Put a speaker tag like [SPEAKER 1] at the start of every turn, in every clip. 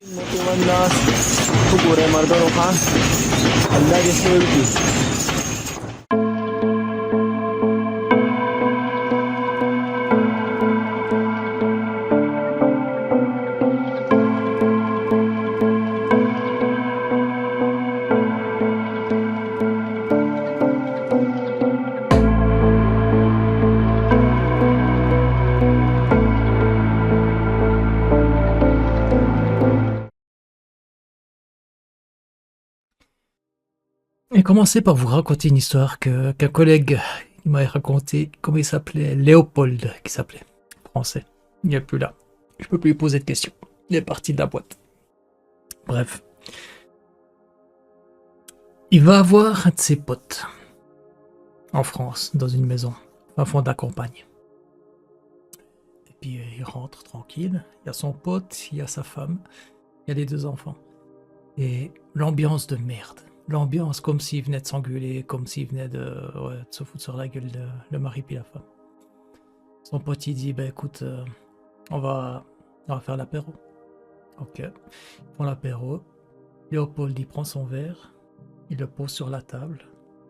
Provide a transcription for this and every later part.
[SPEAKER 1] motiwanna kugure margano ha Allah ya sauki.
[SPEAKER 2] Et commencer par vous raconter une histoire qu'un collègue m'avait raconté. Comment il s'appelait? Léopold, qui s'appelait. Français. Il n'est plus là. Je peux plus lui poser de questions. Il est parti de la boîte. Bref. Il va avoir un de ses potes en France, dans une maison, à fond de la campagne. Et puis il rentre tranquille. Il y a son pote, il y a sa femme, il y a les deux enfants. Et l'ambiance de merde. L'ambiance comme s'il venait de s'engueuler, comme s'il venait de se foutre sur la gueule le mari puis la femme. Son pote il dit, écoute, on va faire l'apéro. Ok, ils font l'apéro. Léopold il prend son verre, il le pose sur la table,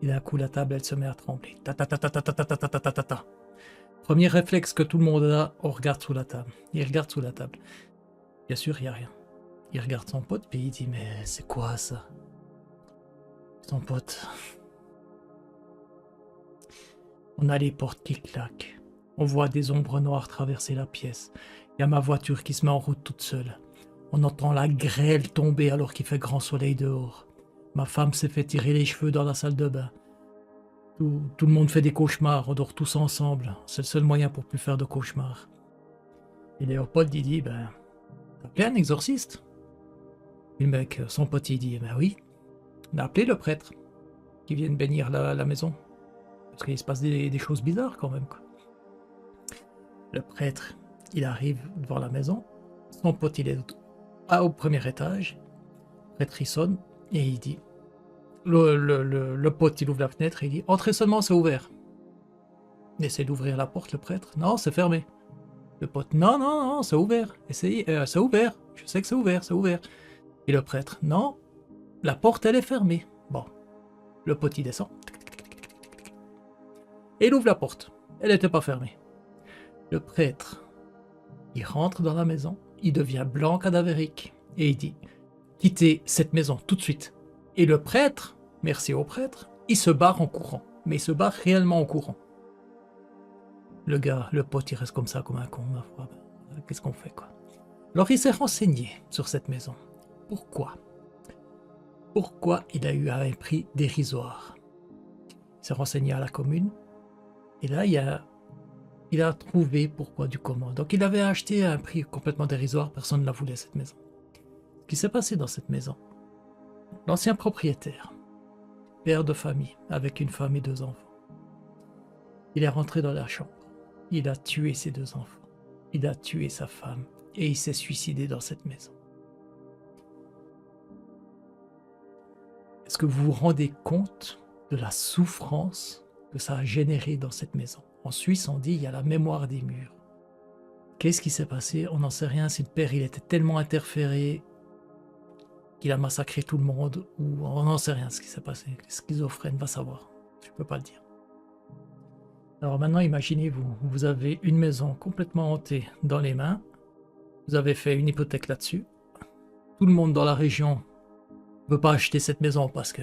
[SPEAKER 2] et d'un coup la table elle se met à trembler. Ta ta ta ta ta ta ta ta ta ta ta ta. Premier réflexe que tout le monde a, on regarde sous la table. Il regarde sous la table. Bien sûr, il n'y a rien. Il regarde son pote puis il dit, mais c'est quoi ça? Son pote. On a les portes qui claquent. On voit des ombres noires traverser la pièce. Il y a ma voiture qui se met en route toute seule. On entend la grêle tomber alors qu'il fait grand soleil dehors. Ma femme s'est fait tirer les cheveux dans la salle de bain. Tout le monde fait des cauchemars, on dort tous ensemble. C'est le seul moyen pour plus faire de cauchemars. Et Léopold il dit, t'as appelé un exorciste? Et le mec, son pote il dit, oui. On a appelé le prêtre qui vient bénir la maison. Parce qu'il se passe des choses bizarres quand même, quoi. Le prêtre, il arrive devant la maison. Son pote, il est au premier étage. Le prêtre, il sonne et il dit... Le pote, il ouvre la fenêtre et il dit « Entrez seulement, c'est ouvert. » Il essaie d'ouvrir la porte, le prêtre. « Non, c'est fermé. » Le pote « Non, c'est ouvert. Essayez, c'est ouvert. Je sais que c'est ouvert, c'est ouvert. » Et le prêtre « Non. La porte, elle est fermée. » Bon, le pote, il descend. Et il ouvre la porte. Elle n'était pas fermée. Le prêtre, il rentre dans la maison. Il devient blanc cadavérique. Et il dit, quittez cette maison tout de suite. Et le prêtre, merci au prêtre, il se barre en courant. Mais il se barre réellement en courant. Le gars, le pote, il reste comme ça, comme un con, ma foi. Qu'est-ce qu'on fait, quoi? Alors il s'est renseigné sur cette maison. Pourquoi il a eu un prix dérisoire? Il s'est renseigné à la commune, et là il a trouvé pourquoi du comment. Donc il avait acheté à un prix complètement dérisoire, personne ne la voulait cette maison. Ce qui s'est passé dans cette maison, l'ancien propriétaire, père de famille, avec une femme et deux enfants, il est rentré dans la chambre, il a tué ses deux enfants, il a tué sa femme, et il s'est suicidé dans cette maison. Est-ce que vous vous rendez compte de la souffrance que ça a généré dans cette maison? En Suisse, on dit il y a la mémoire des murs. Qu'est-ce qui s'est passé? On n'en sait rien. Si le père il était tellement interféré qu'il a massacré tout le monde, ou on n'en sait rien ce qui s'est passé. Schizophrène, va savoir. Je ne peux pas le dire. Alors maintenant, imaginez-vous, vous avez une maison complètement hantée dans les mains. Vous avez fait une hypothèque là-dessus. Tout le monde dans la région ne veut pas acheter cette maison parce que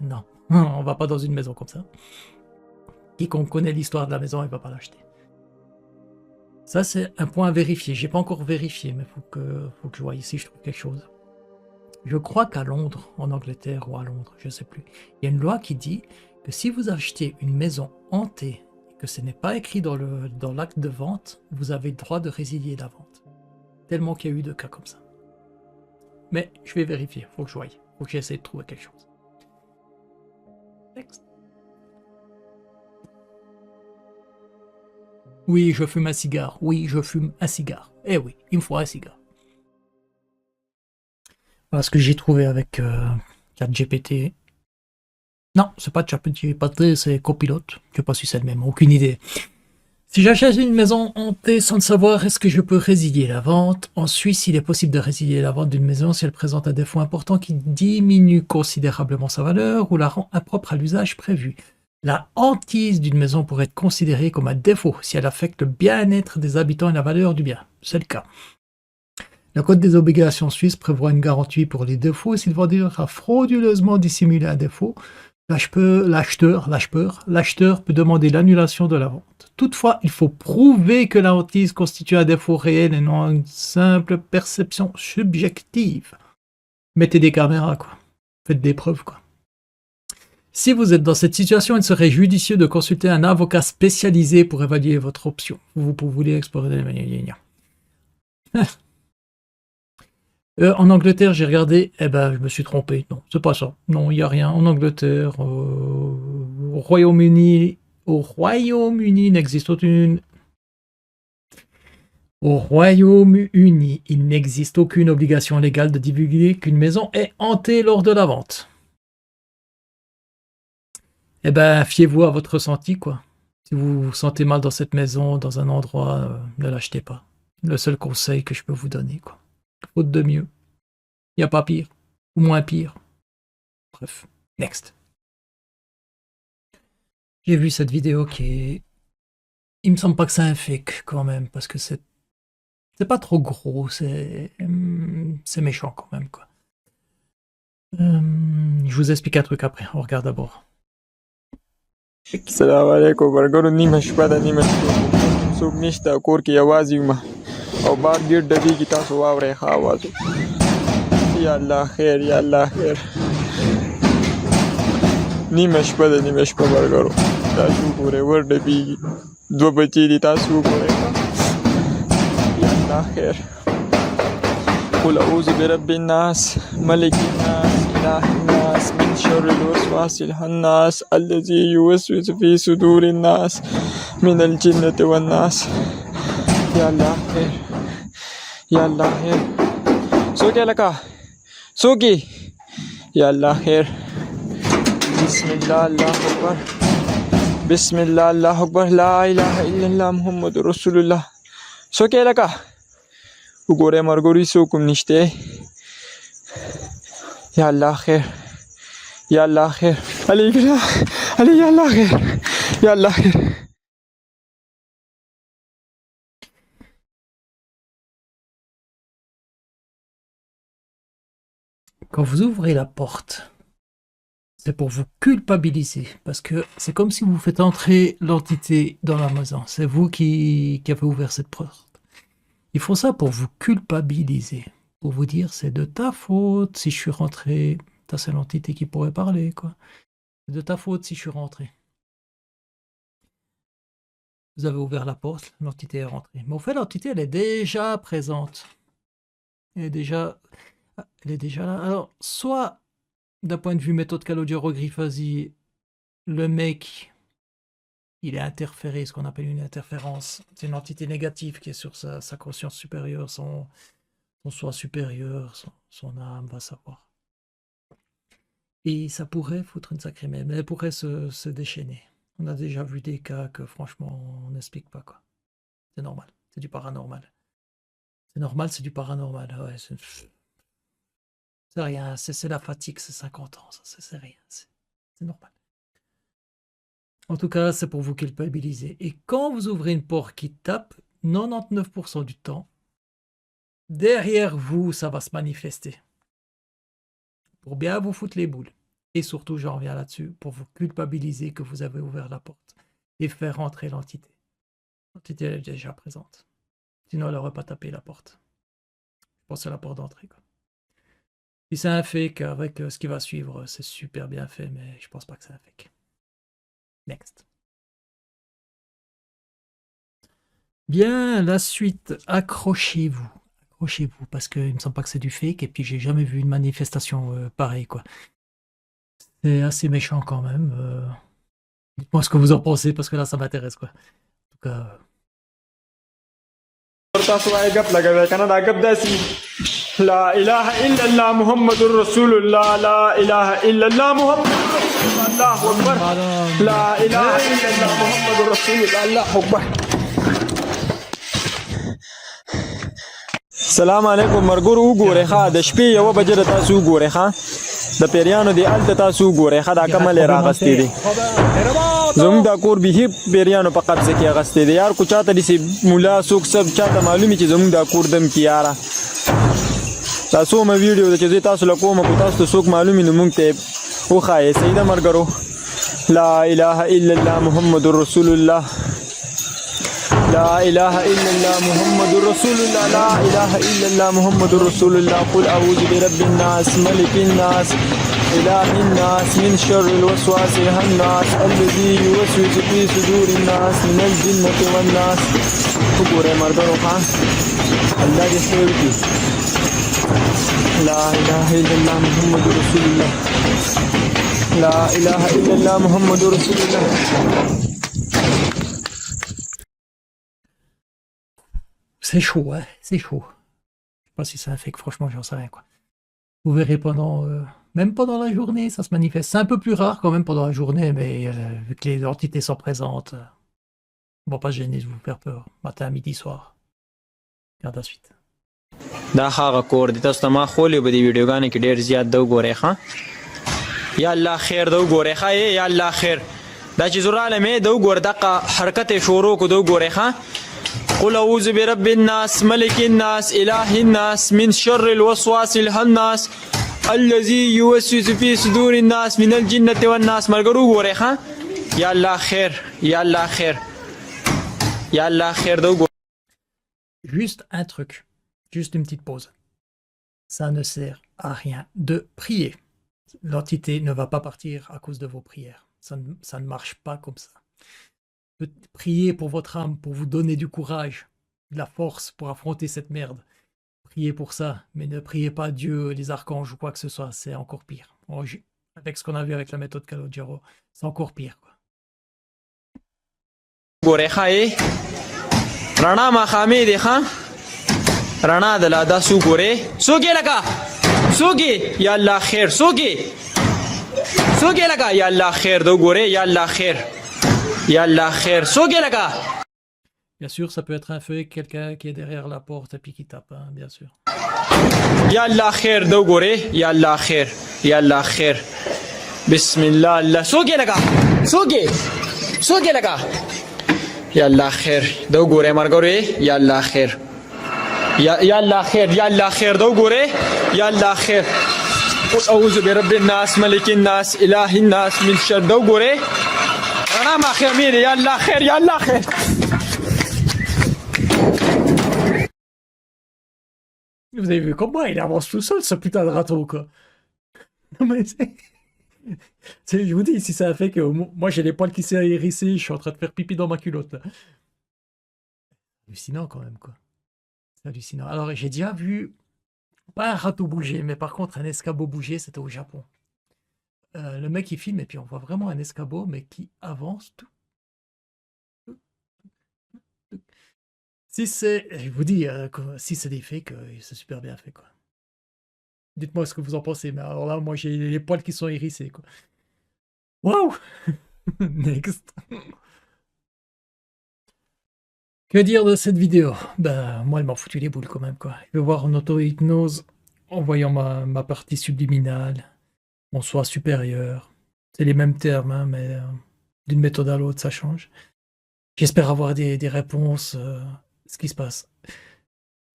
[SPEAKER 2] non, on va pas dans une maison comme ça. Quiconque connaît l'histoire de la maison, il va pas l'acheter. Ça, c'est un point à vérifier. J'ai pas encore vérifié, mais faut que je voie ici, je trouve quelque chose. Je crois qu'à Londres, en Angleterre ou à Londres, je sais plus, il y a une loi qui dit que si vous achetez une maison hantée et que ce n'est pas écrit dans l'acte de vente, vous avez le droit de résilier la vente. Tellement qu'il y a eu de cas comme ça. Mais je vais vérifier, faut que je voie. Faut que j'essaie de trouver quelque chose. Next. Oui, je fume un cigare. Oui, je fume un cigare. Eh oui, il me faut un cigare. Voilà ce que j'ai trouvé avec ChatGPT. Non, c'est pas ChatGPT, c'est Copilot. Je sais pas si c'est le même, aucune idée. Si j'achète une maison hantée sans le savoir, est-ce que je peux résilier la vente? En Suisse, il est possible de résilier la vente d'une maison si elle présente un défaut important qui diminue considérablement sa valeur ou la rend impropre à l'usage prévu. La hantise d'une maison pourrait être considérée comme un défaut si elle affecte le bien-être des habitants et la valeur du bien. C'est le cas. Le Code des obligations suisses prévoit une garantie pour les défauts si le vendeur a frauduleusement dissimulé un défaut. L'acheteur peut demander l'annulation de la vente. Toutefois, il faut prouver que la hantise constitue un défaut réel et non une simple perception subjective. Mettez des caméras, quoi. Faites des preuves, quoi. Si vous êtes dans cette situation, il serait judicieux de consulter un avocat spécialisé pour évaluer votre option. Vous voulez explorer les manières. En Angleterre, j'ai regardé, je me suis trompé. Non, c'est pas ça. Non, il n'y a rien. En Angleterre, au Royaume-Uni, n'existe aucune. Au Royaume-Uni, il n'existe aucune obligation légale de divulguer qu'une maison est hantée lors de la vente. Fiez-vous à votre ressenti, quoi. Si vous vous sentez mal dans cette maison, dans un endroit, ne l'achetez pas. Le seul conseil que je peux vous donner, quoi. Faute de mieux. Il n'y a pas pire. Ou moins pire. Bref. Next. J'ai vu cette vidéo qui est... Il me semble pas que c'est un fake, quand même, parce que c'est pas trop gros, c'est méchant, quand même, quoi. Je vous explique un truc après. On regarde d'abord.
[SPEAKER 3] السلام علیکم ورګرو نیمه شپه ده نیمه شپه څوک نشته کور کې یوازې یم او بار ډېر ډبېږي تاسو واورئ ښه اواز یا الله خیر یا الله خیر نیمه شپه ده نیمه شپه ورګرو تاسو وګورئ ور ډبېږي دوه بچي دي تاسو وګورئ یا الله خیر قل أعوذ برب الناس ملك الناس إله الناس من شر الوسواس الخناس الذي يوسوس في صدور الناس من الجنة والناس يا الله خير يا الله خير سوكي لك سوكي يا الله خير بسم الله الله أكبر بسم الله الله أكبر لا إله إلا الله محمد رسول الله سوكي لك وګورئ مرګوري څوک هم نشته یا الله خیر یا الله خیر علي یا الله خیر یا الله خیر.
[SPEAKER 2] Quand vous ouvrez la porte, c'est pour vous culpabiliser, parce que c'est comme si vous faites entrer l'entité dans la maison. C'est vous qui avez ouvert cette porte. Ils font ça pour vous culpabiliser, pour vous dire c'est de ta faute si je suis rentré. Ça, c'est l'entité qui pourrait parler, quoi. C'est de ta faute si je suis rentré. Vous avez ouvert la porte, l'entité est rentrée. Mais au fait, l'entité, elle est déjà présente. Elle est déjà là. Alors, soit, d'un point de vue méthode Calodio-Rogriffasi, le mec... il est interféré, ce qu'on appelle une interférence. C'est une entité négative qui est sur sa conscience supérieure, son soi supérieur, son âme, va savoir. Et ça pourrait foutre une sacrée merde, mais elle pourrait se déchaîner. On a déjà vu des cas que franchement, on n'explique pas, quoi. C'est normal, c'est du paranormal. C'est normal, c'est du paranormal. Ouais, c'est rien, c'est la fatigue, c'est 50 ans, c'est rien, c'est normal. En tout cas, c'est pour vous culpabiliser. Et quand vous ouvrez une porte qui tape, 99% du temps, derrière vous, ça va se manifester. Pour bien vous foutre les boules. Et surtout, j'en reviens là-dessus, pour vous culpabiliser que vous avez ouvert la porte et faire rentrer l'entité. L'entité est déjà présente. Sinon, elle n'aurait pas tapé la porte. Je pense que c'est la porte d'entrée, quoi. Si c'est un fake, avec ce qui va suivre, c'est super bien fait, mais je pense pas que c'est un fake. Next. Bien, la suite. Accrochez-vous. Accrochez-vous, parce qu'il me semble pas que c'est du fake, et puis j'ai jamais vu une manifestation pareille, quoi. C'est assez méchant quand même. Dites-moi ce que vous en pensez, parce que là, ça m'intéresse, quoi. En tout cas...
[SPEAKER 3] لا إله إلا الله محمد رسول الله لا إله إلا الله محمد رسول الله الله أكبر لا إله إلا الله محمد رسول الله الله أكبر السلام علیکم مرګور وګورئ ښه د شپې 1 بجې د تاسو وګورئ ښه د پیریانو دی الته تاسو وګورئ ښه دا کمل راغستې دي زموږ دا کور به پیریانو په قبضه کې اغستې دي یار کو چاته دي مولا څوک سب چاته معلومي چې زموږ دا کور دم کې یاره تاسو مې ویډیو د چې تاسو له کومه کو تاسو څوک معلومي نو مونږ ته وخایې سیده مرګرو لا اله الا الله محمد رسول الله لا إله إلا الله محمد رسول الله لا إله إلا الله محمد رسول الله قل أعوذ برب الناس ملك الناس إله الناس من شر الوسواس الخناس الذي يوسوس في صدور الناس من الجنة والناس وګورئ مرګرو ښه الله دې خیر کړي لا إله إلا الله محمد رسول الله لا إله إلا الله محمد رسول الله.
[SPEAKER 2] C'est chaud, hein, c'est chaud. Je sais pas si c'est un fake, franchement, j'en sais rien, quoi. Vous verrez même pendant la journée, ça se manifeste. C'est un peu plus rare quand même pendant la journée, mais vu que les entités sont présentes, on va pas se gêner de vous faire peur. Matin, midi, soir. Regarde la suite.
[SPEAKER 3] دا هغه کور دی تاسو ته ما خولې به د ویډیوګانو کې ډېر زیات د وګورئ ښه یا الله خیر د وګورئ ښه یا الله خیر دا چې زور عالمې د وګورئ دغه حرکت یې شروع کړو د وګورئ ښه قل أعوذ برب الناس ملك الناس إله الناس من شر الوسواس الخناس الذي يوسوس في صدور الناس من الجنة والناس مرګرو وګورئ ښه یا الله خیر یا الله خیر یا الله خیر د وګورئ.
[SPEAKER 2] Juste un truc. Juste une petite pause. Ça ne sert à rien de prier. L'entité ne va pas partir à cause de vos prières. Ça ne marche pas comme ça. Priez pour votre âme, pour vous donner du courage, de la force pour affronter cette merde. Priez pour ça, mais ne priez pas Dieu, les archanges ou quoi que ce soit. C'est encore pire. Avec ce qu'on a vu avec la méthode Calogero, c'est encore pire, quoi.
[SPEAKER 3] رڼا د لا دا سو ګورې سوګې لکه سوګې یا الله خیر سوګې سوګې لکه یا الله خیر د ګورې یا الله خیر یا الله خیر سوګې لکه.
[SPEAKER 2] Bien sûr, ça peut être un feu, quelqu'un qui est derrière la porte et puis qui tape, hein, bien sûr.
[SPEAKER 3] یا الله خیر د ګورې یا الله خیر یا الله خیر بسم الله الله سوګې لکه سوګې سوګې لکه یا الله خیر د ګورې مرګورې یا الله خیر یا الله خیر یا الله خیر دو ګوره یا الله خیر قل اعوذ برب الناس ملک الناس اله الناس من شر دو ګوره انا ما خیر میر یا الله خیر یا الله خیر.
[SPEAKER 2] Vous avez vu comment il avance tout seul ce putain de râteau, quoi. Non mais je vous dis, si ça fait que moi j'ai les poils qui s'est hérissés, je suis en train de faire pipi dans ma culotte là. Hallucinant quand même, quoi. Hallucinant. Alors, j'ai déjà vu, pas un râteau bouger, mais par contre, un escabeau bouger, c'était au Japon. Le mec, il filme, et puis on voit vraiment un escabeau, mais qui avance tout. Si c'est, je vous dis, si c'est des fakes, c'est super bien fait, quoi. Dites-moi ce que vous en pensez, mais alors là, moi, j'ai les poils qui sont hérissés, quoi. Waouh. Next. Que dire de cette vidéo? Ben, moi, elle m'a foutu les boules quand même, quoi. Je vais voir en auto-hypnose, en voyant ma partie subliminale, mon soi supérieur. C'est les mêmes termes, hein, mais d'une méthode à l'autre, ça change. J'espère avoir des réponses. Ce qui se passe.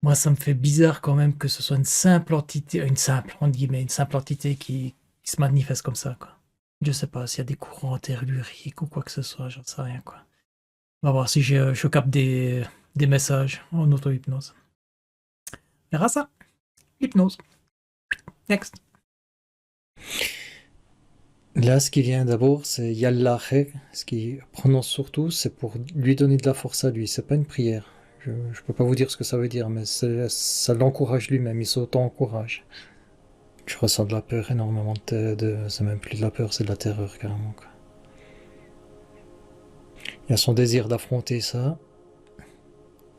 [SPEAKER 2] Moi, ça me fait bizarre quand même que ce soit une simple entité, entre guillemets, une simple entité qui se manifeste comme ça, quoi. Je sais pas s'il y a des courants telluriques ou quoi que ce soit, j'en sais rien, quoi. On va voir si je capte des messages en auto-hypnose. On verra ça. Hypnose. Next.
[SPEAKER 4] Là, ce qui vient d'abord, c'est Yallah Khair. Ce qui prononce surtout, c'est pour lui donner de la force à lui. C'est pas une prière. Je peux pas vous dire ce que ça veut dire, mais ça l'encourage lui-même. Il s'auto-encourage. Je ressens de la peur énormément. C'est même plus de la peur, c'est de la terreur carrément, quoi. Il y a son désir d'affronter ça,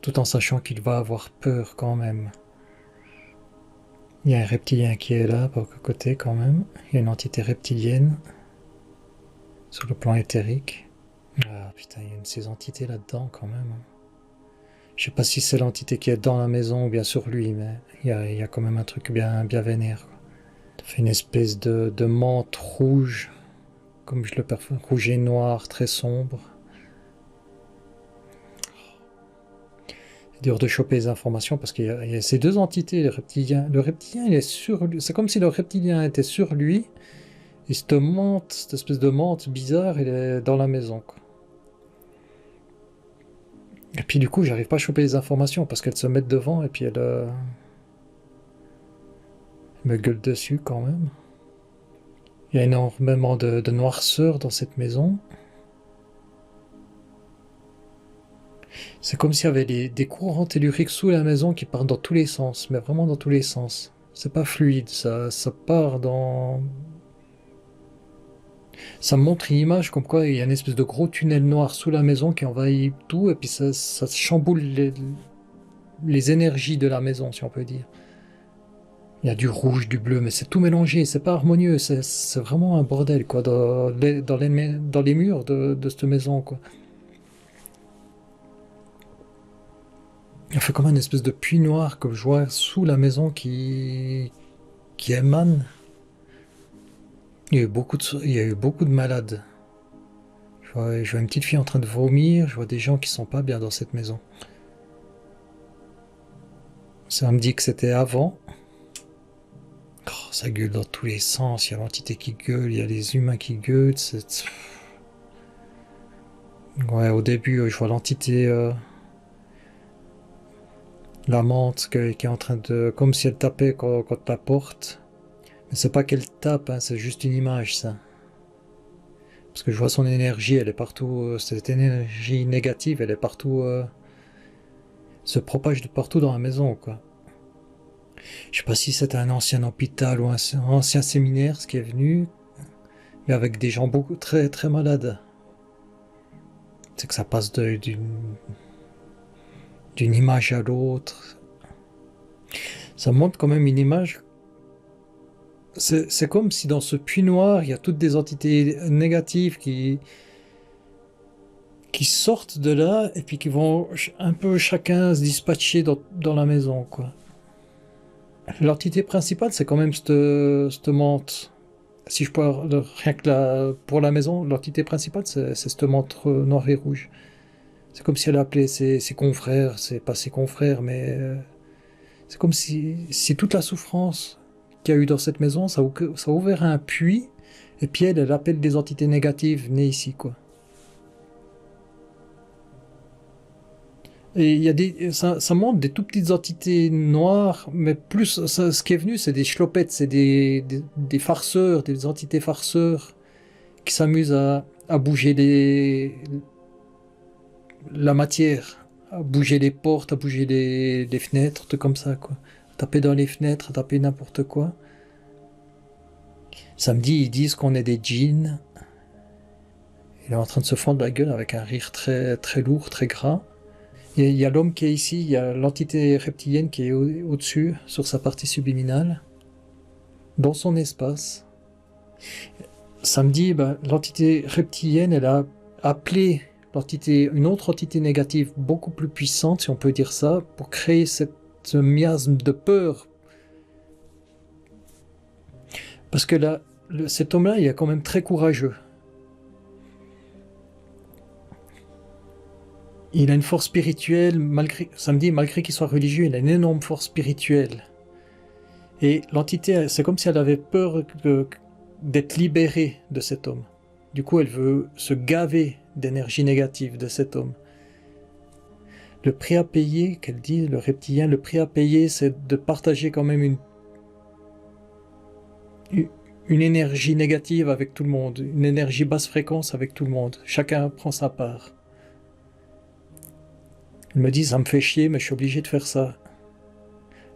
[SPEAKER 4] tout en sachant qu'il va avoir peur quand même. Il y a un reptilien qui est là, par côté quand même. Il y a une entité reptilienne, sur le plan éthérique. Ah putain, il y a une de ces entités là-dedans quand même. Je sais pas si c'est l'entité qui est dans la maison ou bien sur lui, mais il y a quand même un truc bien vénère, quoi. Ça fait une espèce de menthe rouge, comme je le perçois, rouge et noir, très sombre. C'est dur de choper les informations parce qu'il y a ces deux entités, le reptilien. Le reptilien, il est sur lui. C'est comme si le reptilien était sur lui, et cette menthe, cette espèce de menthe bizarre, elle est dans la maison, quoi. Et puis du coup, j'arrive pas à choper les informations parce qu'elles se mettent devant et puis elle me gueule dessus quand même. Il y a énormément de noirceur dans cette maison. C'est comme s'il y avait des courants telluriques sous la maison qui partent dans tous les sens, mais vraiment dans tous les sens. C'est pas fluide, ça part dans... Ça me montre une image comme quoi il y a une espèce de gros tunnel noir sous la maison qui envahit tout et puis ça chamboule les énergies de la maison, si on peut dire. Il y a du rouge, du bleu, mais c'est tout mélangé, c'est pas harmonieux, c'est vraiment un bordel, quoi, dans les murs de cette maison, quoi. Il fait comme une espèce de puits noir que je vois sous la maison qui émane. Il y a eu beaucoup de malades. Je vois une petite fille en train de vomir, je vois des gens qui sont pas bien dans cette maison. Ça me dit que c'était avant. Oh, ça gueule dans tous les sens, il y a l'entité qui gueule, il y a les humains qui gueulent. Ouais, au début, je vois l'entité... la menthe qui est en train de... Comme si elle tapait contre la porte. Mais c'est pas qu'elle tape, hein, c'est juste une image, ça. Parce que je vois son énergie, elle est partout... cette énergie négative, elle est partout... se propage de partout dans la maison, quoi. Je sais pas si c'était un ancien hôpital ou un ancien séminaire, ce qui est venu, mais avec des gens beaucoup très très malades. C'est que ça passe d'une image à l'autre. Ça montre quand même une image. C'est comme si dans ce puits noir, il y a toutes des entités négatives qui sortent de là et puis qui vont un peu chacun se dispatcher dans la maison, quoi. L'entité principale, c'est quand même cette menthe. Si je peux rien que pour la maison, l'entité principale, c'est cette menthe noire et rouge. C'est comme si elle appelait ses confrères, c'est pas ses confrères, mais c'est comme si toute la souffrance qu'il y a eu dans cette maison, ça a ouvert un puits, et puis elle appelle des entités négatives, venaient ici, quoi. Et il y a ça montre des tout petites entités noires, mais plus, ce qui est venu, c'est des chlopettes, c'est des farceurs, des entités farceurs, qui s'amusent à bouger la matière, à bouger les portes, à bouger les fenêtres, tout comme ça, quoi. À taper dans les fenêtres, à taper n'importe quoi. Samedi, ils disent qu'on est des djinns. Il est en train de se fendre la gueule avec un rire très, très lourd, très gras. Il y a l'homme qui est ici, il y a l'entité reptilienne qui est au-dessus, sur sa partie subliminale, dans son espace. Samedi, l'entité reptilienne, elle a appelé une autre entité négative beaucoup plus puissante, si on peut dire ça, pour créer ce miasme de peur. Parce que cet homme-là, il est quand même très courageux. Il a une force spirituelle, malgré qu'il soit religieux, il a une énorme force spirituelle. Et l'entité, c'est comme si elle avait peur d'être libérée de cet homme. Du coup, elle veut se gaver d'énergie négative de cet homme. Le prix à payer, qu'elle dit, le reptilien, le prix à payer, c'est de partager quand même une énergie négative avec tout le monde, une énergie basse fréquence avec tout le monde. Chacun prend sa part. Il me dit, ça me fait chier, mais je suis obligé de faire ça.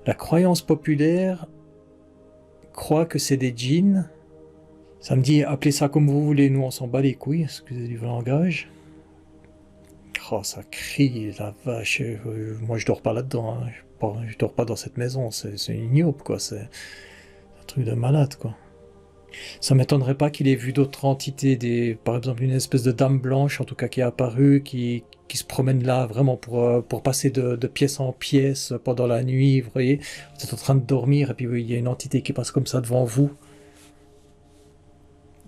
[SPEAKER 4] La croyance populaire croit que c'est des djinns. Ça me dit, appelez ça comme vous voulez, nous on s'en bat les couilles, excusez du langage. Oh, ça crie, la vache. Moi je dors pas là-dedans, hein. Je dors pas dans cette maison, c'est ignoble, quoi. C'est un truc de malade, quoi. Ça m'étonnerait pas qu'il ait vu d'autres entités, par exemple une espèce de dame blanche, en tout cas qui est apparue, qui se promène là vraiment pour passer de pièce en pièce pendant la nuit, vous voyez. Vous êtes en train de dormir et puis il y a une entité qui passe comme ça devant vous.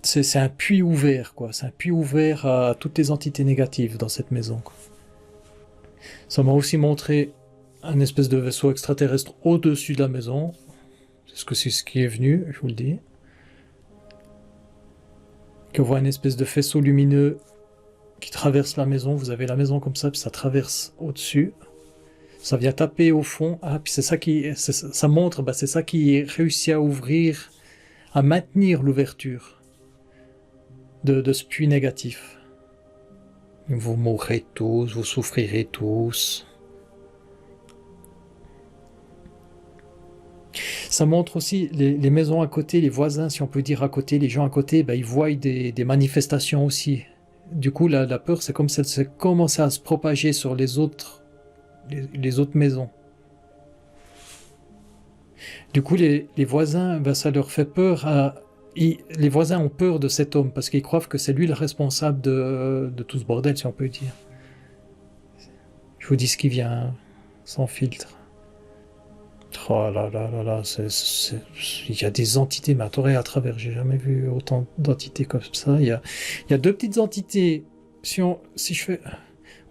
[SPEAKER 4] C'est un puits ouvert, quoi. C'est un puits ouvert à toutes les entités négatives dans cette maison, quoi. Ça m'a aussi montré un espèce de vaisseau extraterrestre au-dessus de la maison. C'est ce qui est venu, je vous le dis. Qu'on voit une espèce de faisceau lumineux qui traverse la maison. Vous avez la maison comme ça, puis ça traverse au-dessus. Ça vient taper au fond. Ah, puis ça montre, c'est ça qui réussit à ouvrir, à maintenir l'ouverture de ce puits négatif. Vous mourrez tous, vous souffrirez tous. Ça montre aussi les maisons à côté, les voisins, si on peut dire à côté, les gens à côté, ils voient des manifestations aussi. Du coup, la peur, c'est comme si elle commençait à se propager sur les autres maisons. Du coup, les voisins, ça leur fait peur. Les voisins ont peur de cet homme parce qu'ils croient que c'est lui le responsable de tout ce bordel, si on peut dire. Je vous dis ce qui vient, hein, sans filtre. Oh là là là là, il y a des entités, mais à travers, j'ai jamais vu autant d'entités comme ça. Il y a deux petites entités, si je fais...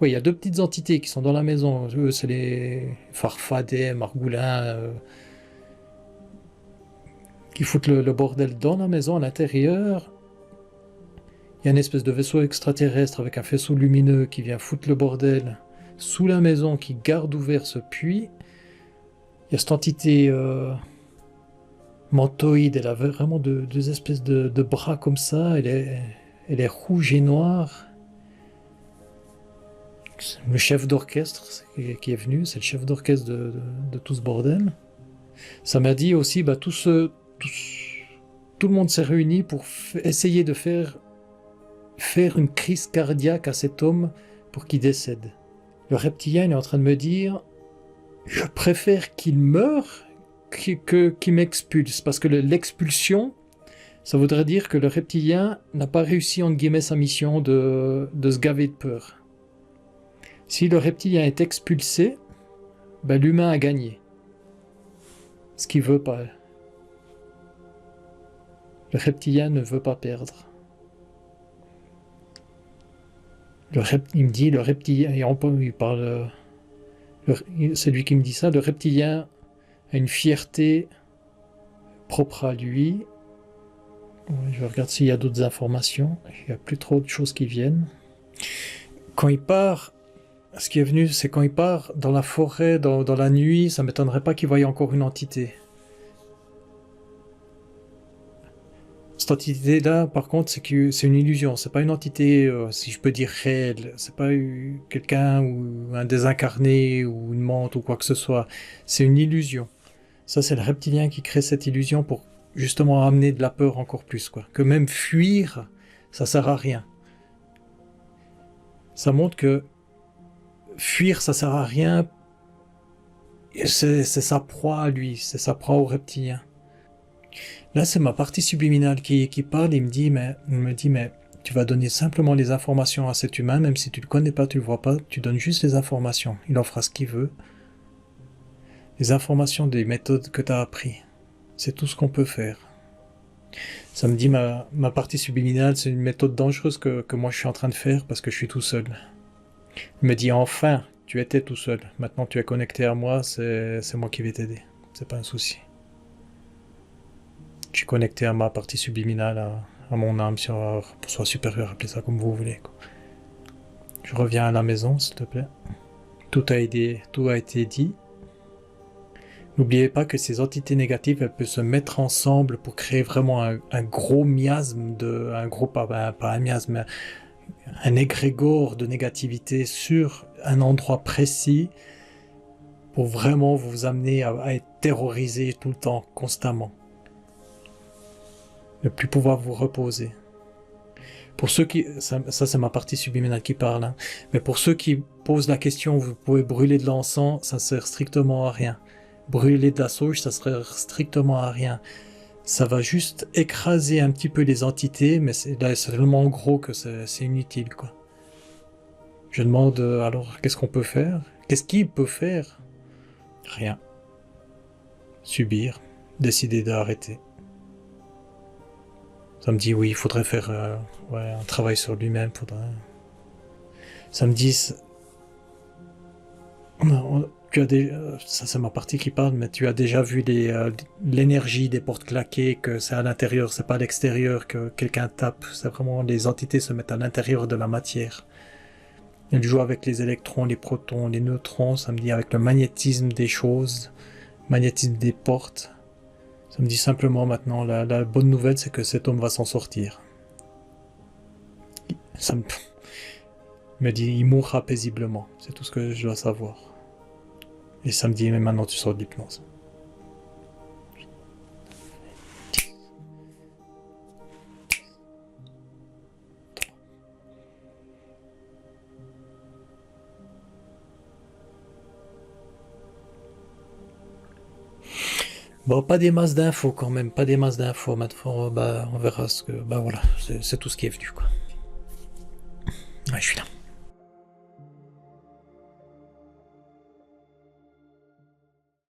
[SPEAKER 4] Oui, il y a deux petites entités qui sont dans la maison. Eux, c'est les Farfadets, Margoulins, qui foutent le bordel dans la maison, à l'intérieur. Il y a une espèce de vaisseau extraterrestre avec un faisceau lumineux qui vient foutre le bordel sous la maison, qui garde ouvert ce puits. Il y a cette entité mantoïde, elle a vraiment deux espèces de bras comme ça, elle est rouge et noire. Le chef d'orchestre qui est venu, c'est le chef d'orchestre de tout ce bordel. Ça m'a dit aussi, tout le monde s'est réuni pour essayer de faire une crise cardiaque à cet homme pour qu'il décède. Le reptilien il est en train de me dire: je préfère qu'il meure qu'il m'expulse, parce que l'expulsion, ça voudrait dire que le reptilien n'a pas réussi, entre guillemets, sa mission de se gaver de peur. Si le reptilien est expulsé, l'humain a gagné. Ce qu'il veut pas. Le reptilien ne veut pas perdre. Il me dit, le reptilien, et il parle... C'est lui qui me dit ça, le reptilien a une fierté propre à lui. Je regarde s'il y a d'autres informations. Il n'y a plus trop de choses qui viennent. Quand il part, ce qui est venu, c'est quand il part dans la forêt, dans la nuit, ça ne m'étonnerait pas qu'il voie encore une entité. Cette entité-là, par contre, c'est une illusion. C'est pas une entité, si je peux dire, réelle. C'est pas quelqu'un ou un désincarné ou une menthe ou quoi que ce soit. C'est une illusion. Ça, c'est le reptilien qui crée cette illusion pour justement amener de la peur encore plus, quoi. Que même fuir, ça sert à rien. Ça montre que fuir, ça sert à rien. C'est sa proie à lui. C'est sa proie au reptilien. Là, c'est ma partie subliminale qui parle et il me dit, mais tu vas donner simplement les informations à cet humain, même si tu le connais pas, tu le vois pas, tu donnes juste les informations. Il en fera ce qu'il veut. Les informations des méthodes que tu as appris. C'est tout ce qu'on peut faire. Ça me dit, ma partie subliminale, c'est une méthode dangereuse que moi je suis en train de faire parce que je suis tout seul. Il me dit, enfin, tu étais tout seul. Maintenant tu es connecté à moi, c'est moi qui vais t'aider. C'est pas un souci. Je suis connecté à ma partie subliminale, à mon âme pour soi supérieur, appelez ça comme vous voulez, quoi. Je reviens à la maison, s'il te plaît. Tout a été dit. N'oubliez pas que ces entités négatives, elles peuvent se mettre ensemble pour créer vraiment un gros miasme, pas un miasme, mais un égrégore de négativité sur un endroit précis pour vraiment vous amener à être terrorisé tout le temps, constamment. Ne plus pouvoir vous reposer. Pour ceux qui... Ça c'est ma partie subliminale qui parle. Hein. Mais pour ceux qui posent la question, vous pouvez brûler de l'encens, ça sert strictement à rien. Brûler de la sauge, ça sert strictement à rien. ça va juste écraser un petit peu les entités, mais c'est tellement gros que c'est inutile, quoi. Je demande, alors, qu'est-ce qu'on peut faire? Qu'est-ce qu'il peut faire? Rien. Subir. Décider d'arrêter. Ça me dit, oui, il faudrait faire ouais, un travail sur lui-même, Ça me dit... Tu as ça c'est ma partie qui parle, mais tu as déjà vu l'énergie des portes claquées, que c'est à l'intérieur, c'est pas à l'extérieur que quelqu'un tape, c'est vraiment les entités se mettent à l'intérieur de la matière. Elles jouent avec les électrons, les protons, les neutrons, ça me dit avec le magnétisme des choses, magnétisme des portes. Ça me dit simplement maintenant, la bonne nouvelle c'est que cet homme va s'en sortir. Ça me dit, il mourra paisiblement, c'est tout ce que je dois savoir. Et ça me dit, mais maintenant tu sors de l'hypnose. Bon, pas des masses d'infos quand même, pas des masses d'infos. Maintenant, bah, on verra ce que... Bah voilà, c'est tout ce qui est venu, quoi. Ouais, je suis là.